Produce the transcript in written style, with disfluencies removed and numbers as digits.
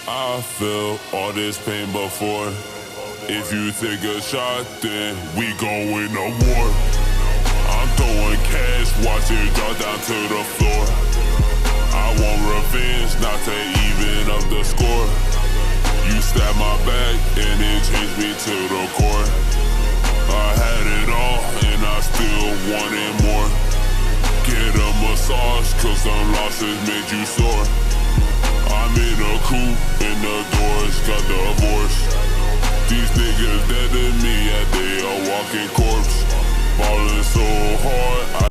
I felt all this pain before. If you take a shot, then we gon' win a war. I'm throwing cash, watch it drop down to the floor. I want revenge, not to even up the score. You stabbed my back and it changed me to the core. I had it all and I still wanted more. Get a massage, cause some losses made you sore. I'm in a coupe and the doors got divorced. These niggas dead to me, yeah, they a walking corpse. Ballin' so hard.